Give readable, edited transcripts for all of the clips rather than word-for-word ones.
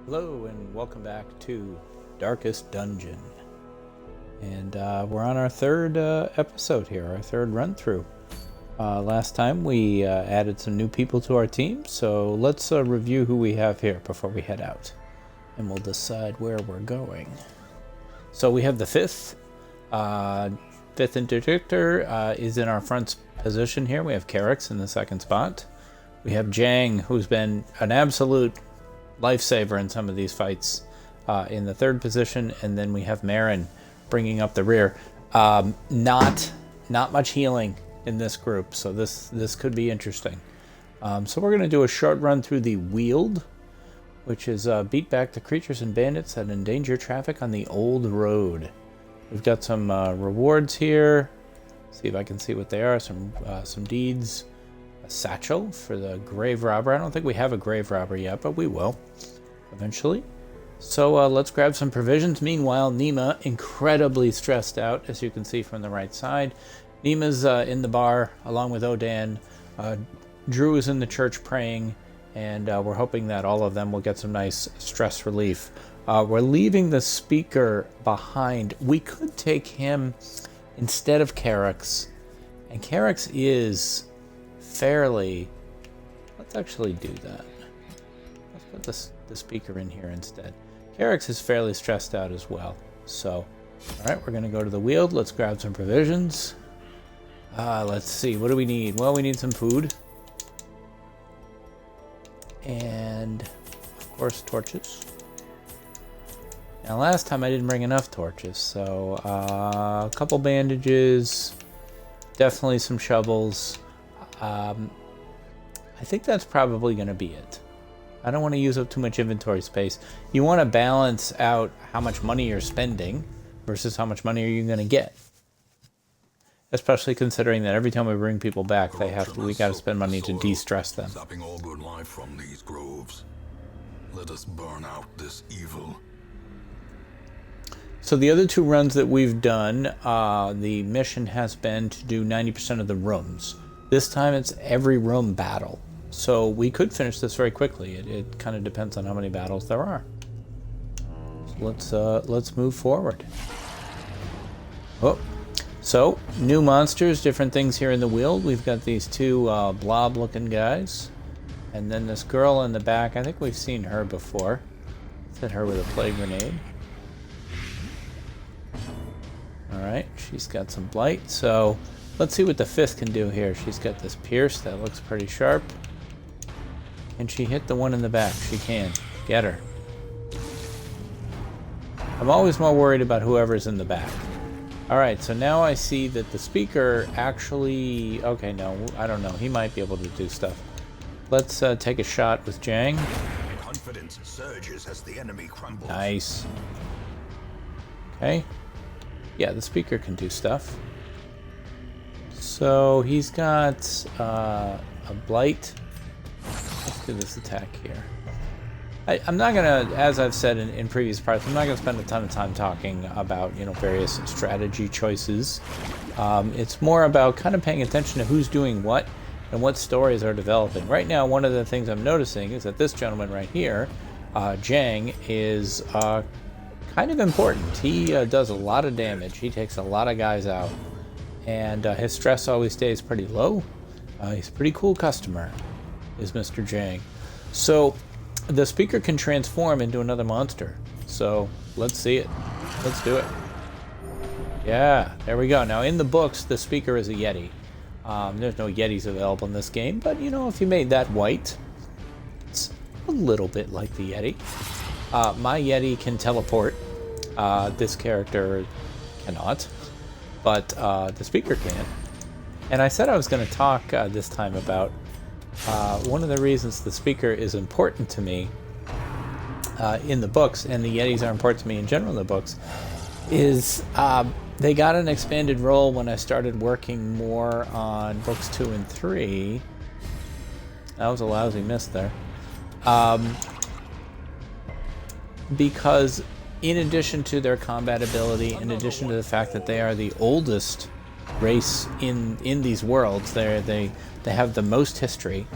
Hello and welcome back to Darkest Dungeon. And we're on our third episode here, our third run through. Last time we added some new people to our team, so let's review who we have here before we head out. And we'll decide where we're going. So we have the fifth interdictor is in our front position here. We have Carix in the second spot. We have Jang, who's been an absolute lifesaver in some of these fights, in the third position, and then we have Marin bringing up the rear. Not much healing in this group, so this could be interesting. So we're going to do a short run through the Wield, which is beat back the creatures and bandits that endanger traffic on the old road. We've got some rewards here. See if I can see what they are. Some deeds. Satchel for the grave robber. I don't think we have a grave robber yet, but we will eventually. So let's grab some provisions. Meanwhile, Nima, incredibly stressed out, as you can see from the right side. Nima's in the bar along with Odan. Drew is in the church praying, and we're hoping that all of them will get some nice stress relief. We're leaving the speaker behind. We could take him instead of Carix, and Carix is fairly... Let's actually do that. Let's put the speaker in here instead. Carix is fairly stressed out as well. So, alright, we're going to go to the Wield. Let's grab some provisions. Let's see, what do we need? Well, we need some food. And, of course, torches. Now, last time I didn't bring enough torches, so a couple bandages, definitely some shovels. I think that's probably going to be it. I don't want to use up too much inventory space. You want to balance out how much money you're spending versus how much money are you going to get. Especially considering that every time we bring people back, we got to spend money to de-stress them. Stopping all good life from these groves. Let us burn out this evil. So the other two runs that we've done, the mission has been to do 90% of the rooms. This time it's every room battle. So we could finish this very quickly. It kind of depends on how many battles there are. So let's move forward. Oh, so new monsters, different things here in the Wield. We've got these two blob-looking guys, and then this girl in the back. I think we've seen her before. Let's hit her with a plague grenade. All right, she's got some blight. So let's see what the fifth can do here. She's got this pierce that looks pretty sharp. Can she hit the one in the back? She can. Get her. I'm always more worried about whoever's in the back. Alright, so now I see that the speaker actually... Okay, no, I don't know. He might be able to do stuff. Let's take a shot with Jang. Confidence surges as the enemy crumbles. Nice. Okay. Yeah, the speaker can do stuff. So he's got a blight. Let's do this attack here. I'm not going to, as I've said in previous parts, I'm not going to spend a ton of time talking about, various strategy choices. It's more about kind of paying attention to who's doing what and what stories are developing. Right now, one of the things I'm noticing is that this gentleman right here, Jang, is kind of important. He does a lot of damage. He takes a lot of guys out. And his stress always stays pretty low. He's a pretty cool customer, is Mr. Jang. So the speaker can transform into another monster. So let's see it. Let's do it. Yeah, there we go. Now in the books, the speaker is a Yeti. There's no Yetis available in this game, but if you made that white, it's a little bit like the Yeti. My Yeti can teleport. This character cannot, but the speaker can. And I said I was going to talk this time about one of the reasons the speaker is important to me in the books, and the Yetis are important to me in general in the books, is they got an expanded role when I started working more on books 2 and 3. That was a lousy miss there. Because in addition to their combat ability, in addition to the fact that they are the oldest race in these worlds. They have the most history.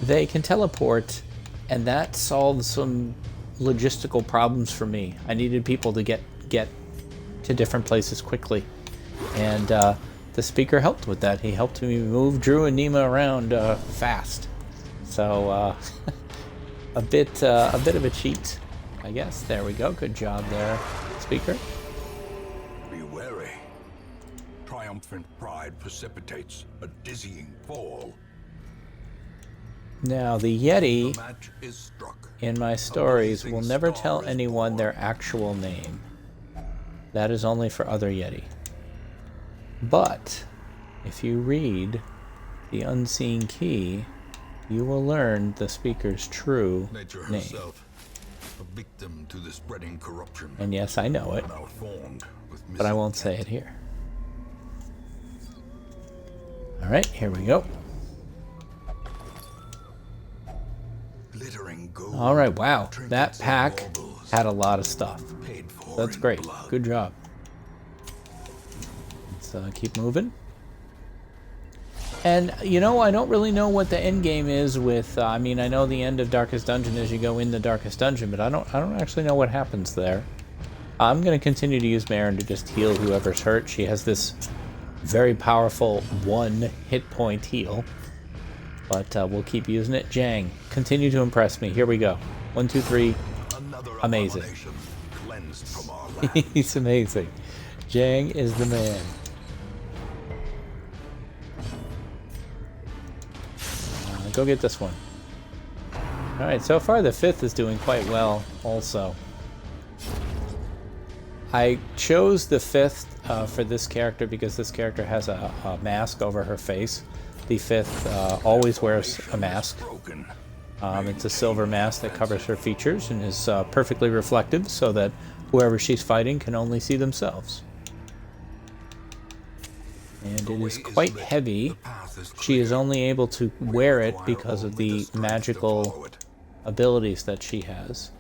They can teleport, and that solves some logistical problems for me. I needed people to get to different places quickly, and the speaker helped with that. He helped me move Drew and Nima around fast. So a bit of a cheat, I guess. There we go. Good job there, speaker. Be wary. Triumphant pride precipitates a dizzying fall. Now, the Yeti The match is struck. in my stories will never tell anyone their actual name. That is only for other Yeti. But if you read The Unseen Key, you will learn the speaker's true Nature name. herself, a victim to the spreading corruption. And yes, I know it, Malformed with but I won't say it here. Alright, here we go. glittering gold. Alright, wow. That Trinkets and pack baubles had a lot of stuff. paid for That's in great. blood. Good job. Let's keep moving. And, you know, I don't really know what the end game is with, I mean, I know the end of Darkest Dungeon is you go in the Darkest Dungeon, but I don't actually know what happens there. I'm going to continue to use Marin to just heal whoever's hurt. She has this very powerful 1 hit point heal, but we'll keep using it. Jang, continue to impress me. Here we go. 1, 2, 3. Another Amazing. abomination cleansed from our land. He's amazing. Jang is the man. Go get this one. Alright, so far the 5th is doing quite well also. I chose the 5th for this character because this character has a mask over her face. The 5th always wears a mask. Broken. It's a silver mask that covers her features and is perfectly reflective so that whoever she's fighting can only see themselves. And it is quite heavy. She is only able to wear it because of the magical abilities that she has.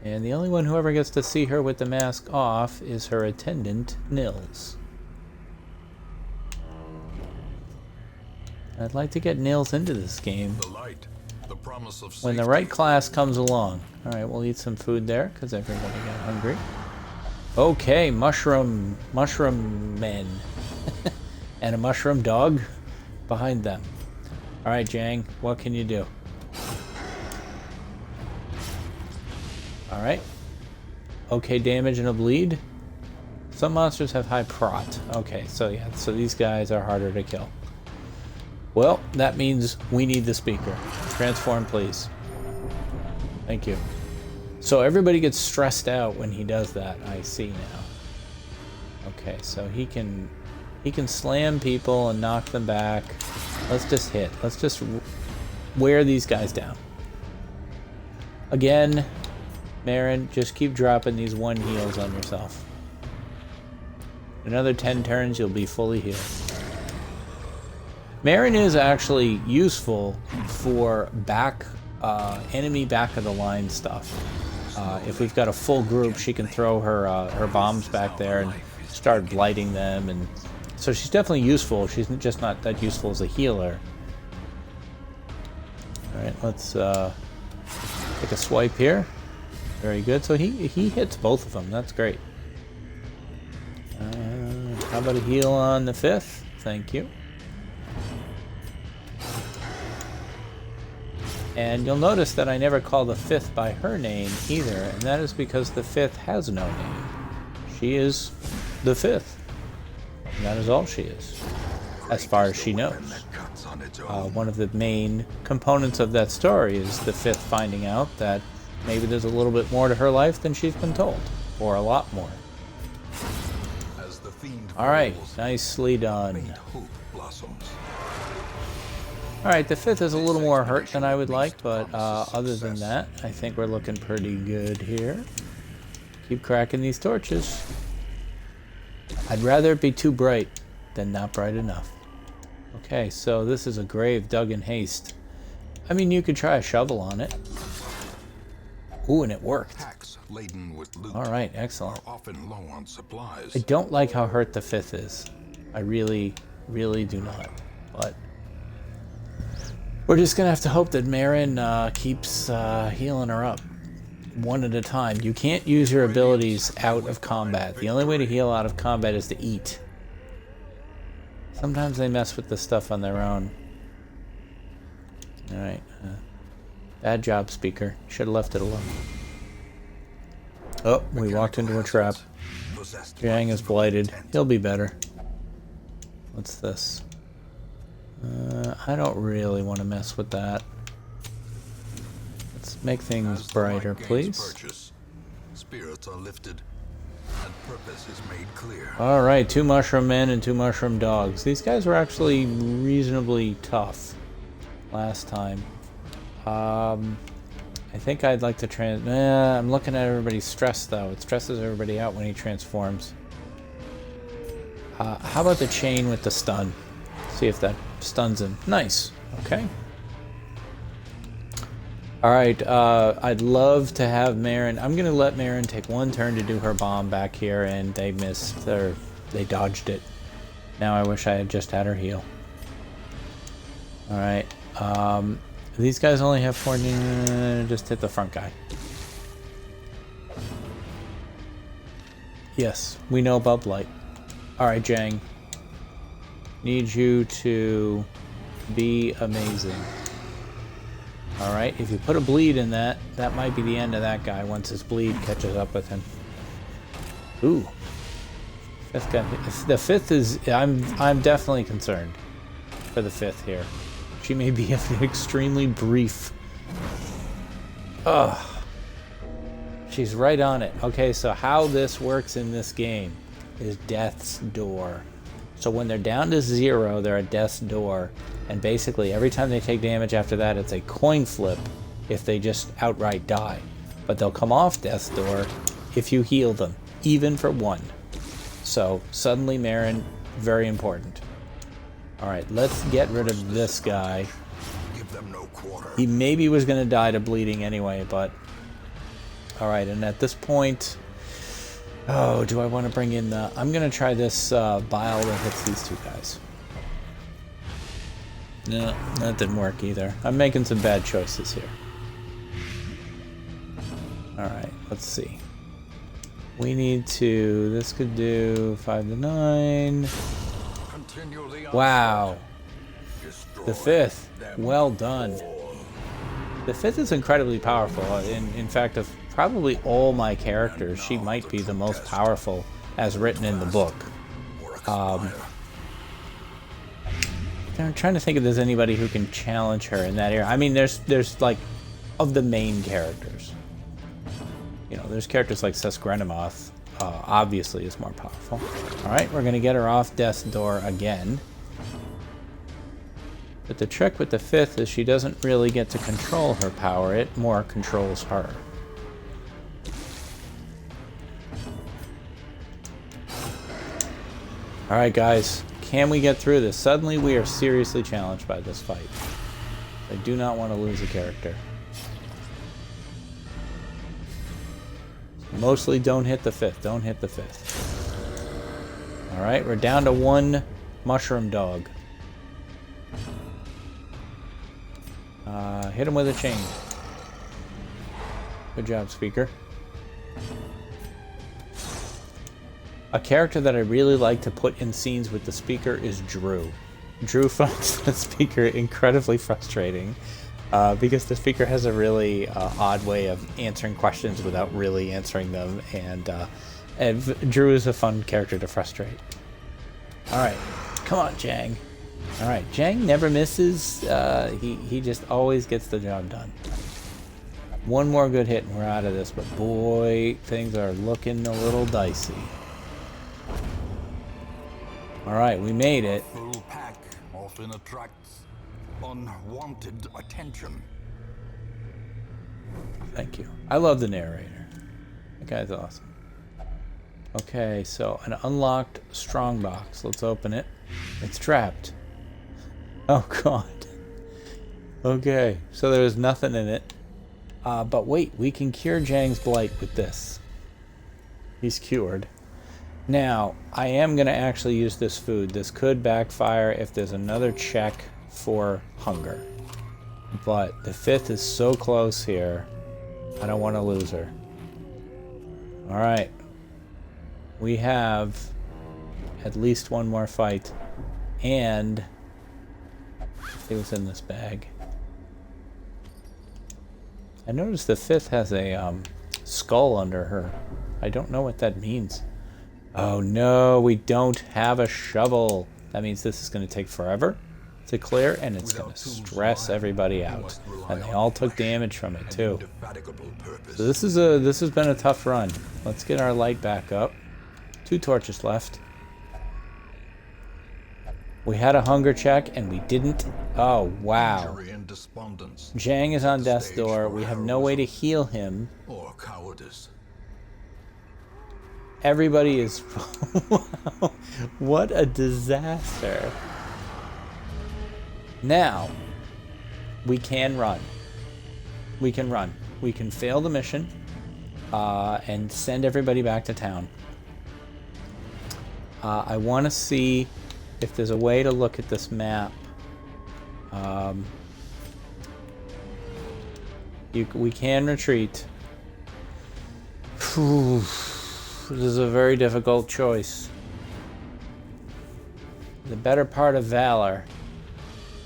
And the only one who ever gets to see her with the mask off is her attendant, Nils. I'd like to get Nils into this game The light, the promise of when the safety. right class comes along. Alright, we'll eat some food there because everybody got hungry. Okay, mushroom men. And a mushroom dog behind them. Alright, Jang, what can you do? Alright. Okay, damage and a bleed. Some monsters have high prot. Okay, so yeah, so these guys are harder to kill. Well, that means we need the speaker. Transform, please. Thank you. So everybody gets stressed out when he does that, I see now. Okay, so he can slam people and knock them back. Let's just hit. Let's just wear these guys down. Again, Marin, just keep dropping these 1 heals on yourself. Another 10 turns, you'll be fully healed. Marin is actually useful for enemy back of the line stuff. If we've got a full group, she can throw her bombs back there and start blighting them, and so she's definitely useful. She's just not that useful as a healer. All right, let's take a swipe here. Very good. So he hits both of them. That's great. How about a heal on the 5th? Thank you. And you'll notice that I never call the 5th by her name either, and that is because the 5th has no name. She is the 5th. And that is all she is, as far as she knows. One of the main components of that story is the 5th finding out that maybe there's a little bit more to her life than she's been told, or a lot more. Alright, nicely done. Alright, the 5th is a little more hurt than I would like, but other than that, I think we're looking pretty good here. Keep cracking these torches. I'd rather it be too bright than not bright enough. Okay, so this is a grave dug in haste. I mean, you could try a shovel on it. Ooh, and it worked. laden with loot, All right, excellent. are often low on supplies. I don't like how hurt the 5th is. I really, really do not. But we're just gonna have to hope that Marin keeps healing her up one at a time. You can't use your abilities out of combat. The only way to heal out of combat is to eat. Sometimes they mess with the stuff on their own. All right. Bad job, speaker. Should have left it alone. Oh, we walked into a trap. Jang is blighted. He'll be better. What's this? I don't really want to mess with that. Let's make things brighter, please. Spirits are lifted, and purpose is made clear. All right, 2 mushroom men and 2 mushroom dogs. These guys were actually reasonably tough last time. I think I'd like to I'm looking at everybody's stress, though. It stresses everybody out when he transforms. How about the chain with the stun? See if that stuns him. Nice. Okay. Alright, I'd love to have Marin. I'm going to let Marin take 1 turn to do her bomb back here, and they missed, or they dodged it. Now I wish I had just had her heal. Alright, these guys only have 4. Just hit the front guy. Yes, we know about blight. Alright, Jang. Need you to be amazing. Alright, if you put a bleed in that, that might be the end of that guy once his bleed catches up with him. Ooh. 5th guy. The 5th is... I'm definitely concerned for the 5th here. She may be extremely brief. Ugh. She's right on it. Okay, so how this works in this game is Death's Door. So when they're down to 0, they're at Death's Door. And basically, every time they take damage after that, it's a coin flip if they just outright die. But they'll come off Death's Door if you heal them, even for 1. So, suddenly Marin, very important. Alright, let's get rid of this guy. Give them no quarter. He maybe was going to die to bleeding anyway, but... Alright, and at this point... Oh, do I want to bring in the... I'm going to try this bile that hits these 2 guys. No, that didn't work either. I'm making some bad choices here. Alright, let's see. We need to... This could do 5 to 9. Wow. The 5th. Well done. The 5th is incredibly powerful. In fact, of probably all my characters, she might be the most powerful as written in the book. I'm trying to think if there's anybody who can challenge her in that area. I mean, there's like, of the main characters. You know, there's characters like Sesgrenamoth, obviously is more powerful. Alright, we're going to get her off Death's Door again. But the trick with the 5th is she doesn't really get to control her power, it more controls her. Alright guys, can we get through this? Suddenly we are seriously challenged by this fight. I do not want to lose a character. Mostly don't hit the 5th, don't hit the 5th. Alright, we're down to 1 mushroom dog. Hit him with a chain. Good job, speaker. A character that I really like to put in scenes with the speaker is Drew. Drew finds the speaker incredibly frustrating because the speaker has a really odd way of answering questions without really answering them, and Drew is a fun character to frustrate. Alright, come on, Jang. Alright, Jang never misses. He just always gets the job done. 1 more good hit and we're out of this, but boy, things are looking a little dicey. Alright, we made it. A full pack often attracts unwanted attention. Thank you. I love the narrator. That guy's awesome. Okay, so an unlocked strongbox. Let's open it. It's trapped. Oh god. Okay, so there's nothing in it. But wait, we can cure Jang's blight with this. He's cured. Now, I am going to actually use this food. This could backfire if there's another check for hunger. But the 5th is so close here, I don't want to lose her. Alright. We have at least one more fight. And see what's in this bag. I noticed the 5th has a skull under her. I don't know what that means. Oh no, we don't have a shovel. That means this is going to take forever to clear, and it's going to stress everybody out. And they all took damage from it too. So this has been a tough run. Let's get our light back up. 2 torches left. We had a hunger check and we didn't. Oh wow. Jang is on death's door. We have no way to heal him. Or cowardice. Everybody is... What a disaster. Now, we can run. We can run. We can fail the mission and send everybody back to town. I want to see if there's a way to look at this map. We can retreat. Whew. This is a very difficult choice. The better part of Valor,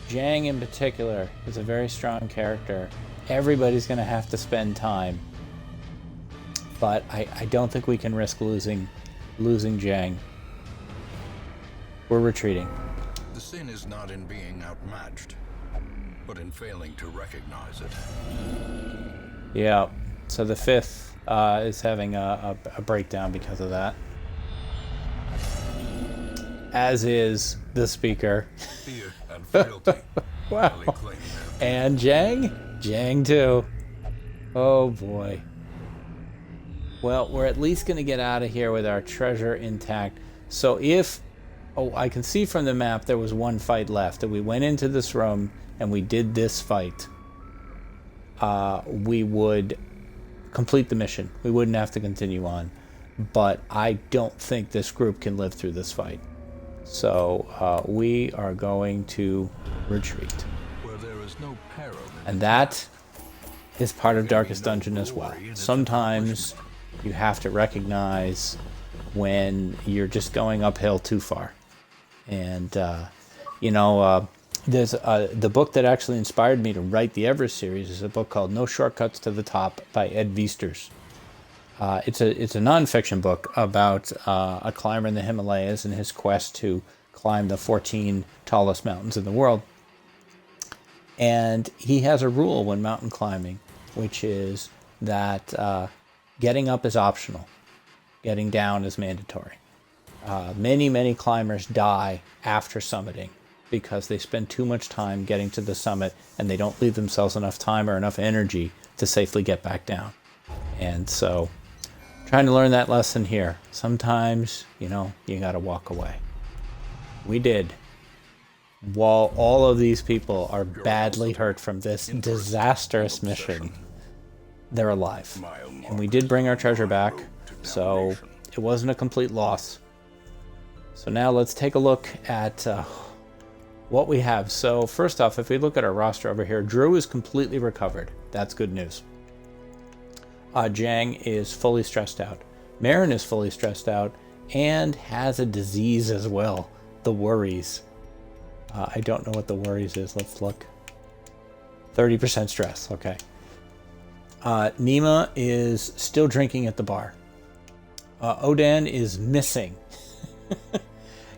Jang in particular, is a very strong character. Everybody's going to have to spend time. But I don't think we can risk losing Jang. We're retreating. The sin is not in being outmatched, but in failing to recognize it. Yeah, so the 5th is having a breakdown because of that. As is the speaker. Fear and frailty. Wow. And Jang? Jang too. Oh boy. Well, we're at least going to get out of here with our treasure intact. So if... Oh, I can see from the map there was one fight left. And we went into this room and we did this fight. We would complete the mission. We wouldn't have to continue on. But I don't think this group can live through this fight. So we are going to retreat. Where there is no peril. And that is part of Darkest Dungeon as well. Sometimes you have to recognize when you're just going uphill too far. And, there's the book that actually inspired me to write the Everest series is a book called No Shortcuts to the Top by Ed Viesturs. It's a nonfiction book about a climber in the Himalayas and his quest to climb the 14 tallest mountains in the world. And he has a rule when mountain climbing, which is that getting up is optional. Getting down is mandatory. Many climbers die after summiting because they spend too much time getting to the summit and they don't leave themselves enough time or enough energy to safely get back down. And so, trying to learn that lesson here. Sometimes, you gotta walk away. We did. While all of these people are badly hurt from this disastrous mission, they're alive. And we did bring our treasure back, so it wasn't a complete loss. So now let's take a look at what we have. So first off, if we look at our roster over here, Drew is completely recovered. That's good news. Jang is fully stressed out. Marin is fully stressed out and has a disease as well. The worries. I don't know what the worries is. Let's look. 30% stress. Okay. Nima is still drinking at the bar. Odan is missing.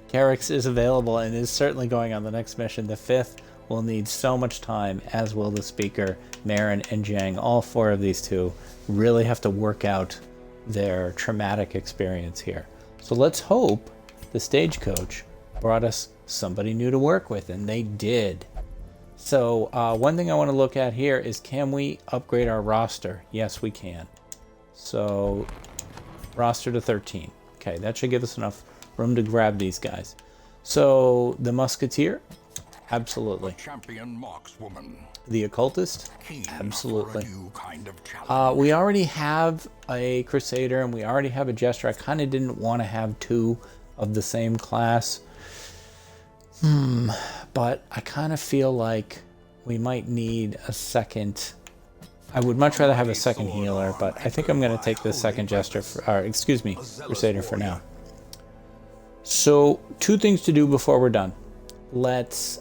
Carrix is available and is certainly going on the next mission. The 5th will need so much time, as will the speaker, Marin and Jang. All 4 of these two really have to work out their traumatic experience here. So let's hope the stagecoach brought us somebody new to work with, and they did. So one thing I want to look at here is, can we upgrade our roster? Yes, we can. So roster to 13. Okay, that should give us enough room to grab these guys. So the musketeer Absolutely. Champion markswoman. The occultist? Keen Absolutely. for a new kind of challenge. We already have a Crusader and we already have a Jester. I kind of didn't want to have two of the same class. But I kind of feel like we might need a second. I would much rather have a second healer, but I think I'm going to take the second Jester, Crusader for now. So, two things to do before we're done. Let's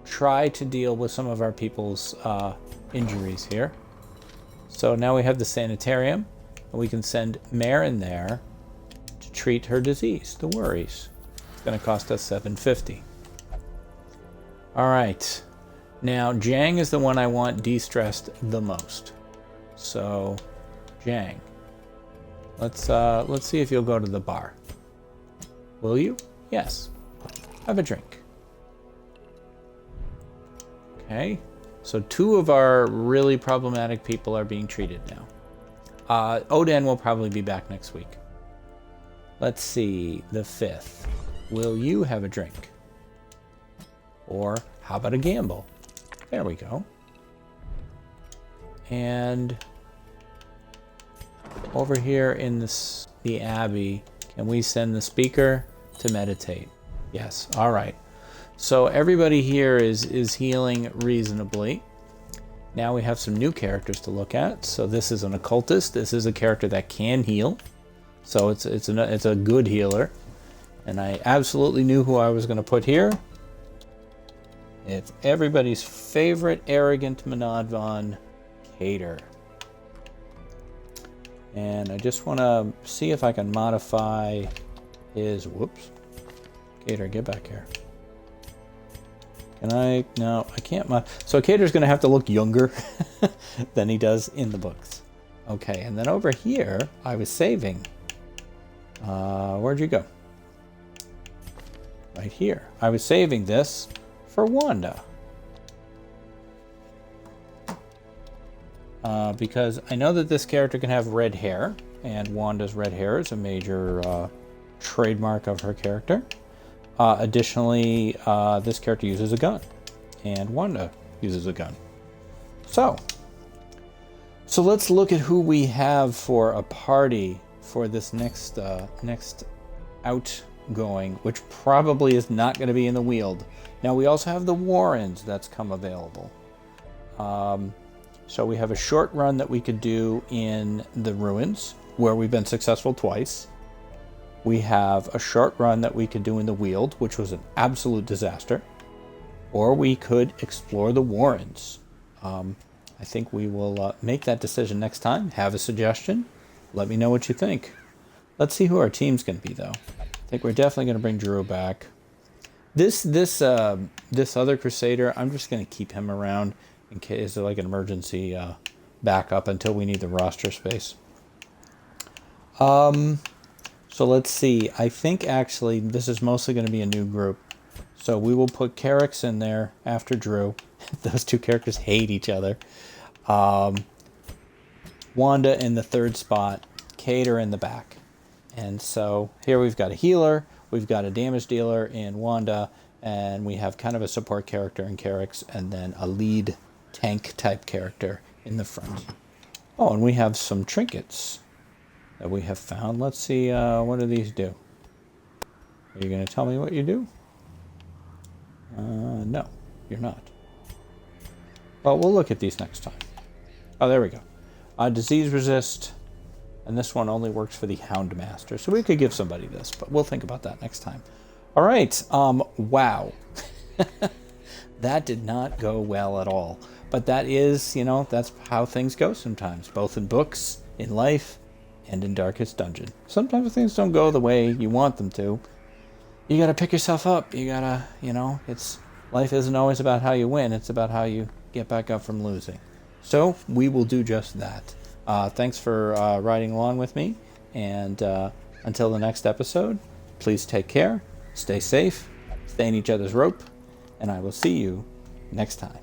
try to deal with some of our people's injuries here. So now we have the sanitarium, and we can send Mare in there to treat her disease, the worries. It's going to cost us $750. All right. Now, Jang is the one I want de-stressed the most. So, Jang, let's see if you'll go to the bar. Will you? Yes. Have a drink. Okay. So two of our really problematic people are being treated now. Oden will probably be back next week. Let's see. The 5th. Will you have a drink? Or how about a gamble? There we go. And over here in the Abbey, can we send the speaker to meditate? Yes. All right. So everybody here is healing reasonably. Now we have some new characters to look at. So this is an occultist. This is a character that can heal. So it's a good healer. And I absolutely knew who I was going to put here. It's everybody's favorite arrogant Monadvon, Cater. And I just want to see if I can modify his... Whoops. Cater, get back here. Can I? No, I can't. So Cater's going to have to look younger than he does in the books. Okay, and then over here, I was saving. Where'd you go? Right here. I was saving this for Wanda. Because I know that this character can have red hair, and Wanda's red hair is a major trademark of her character. Additionally, this character uses a gun, and Wanda uses a gun. So let's look at who we have for a party for this next outgoing, which probably is not going to be in the Weald. Now we also have the Warrens that's come available. So we have a short run that we could do in the Ruins, where we've been successful twice. We have a short run that we could do in the Weald, which was an absolute disaster. Or we could explore the Warrens. I think we will make that decision next time. Have a suggestion. Let me know what you think. Let's see who our team's going to be, though. I think we're definitely going to bring Drew back. This other Crusader, I'm just going to keep him around in case of like an emergency backup until we need the roster space. So let's see. I think actually this is mostly going to be a new group. So we will put Carrix in there after Drew. Those two characters hate each other. Wanda in the 3rd spot. Cater in the back. And so here we've got a healer. We've got a damage dealer in Wanda. And we have kind of a support character in Carrix. And then a lead tank type character in the front. Oh, and we have some trinkets that we have found. Let's see, what do these do? Are you going to tell me what you do? No, you're not. Well, we'll look at these next time. Oh, there we go. Disease resist, and this one only works for the Houndmaster, so we could give somebody this, but we'll think about that next time. All right, wow. That did not go well at all. But that is, that's how things go sometimes, both in books, in life, and in Darkest Dungeon. Sometimes things don't go the way you want them to. You gotta pick yourself up. You gotta, life isn't always about how you win. It's about how you get back up from losing. So we will do just that. Thanks for riding along with me. And until the next episode, please take care, stay safe, stay in each other's rope, and I will see you next time.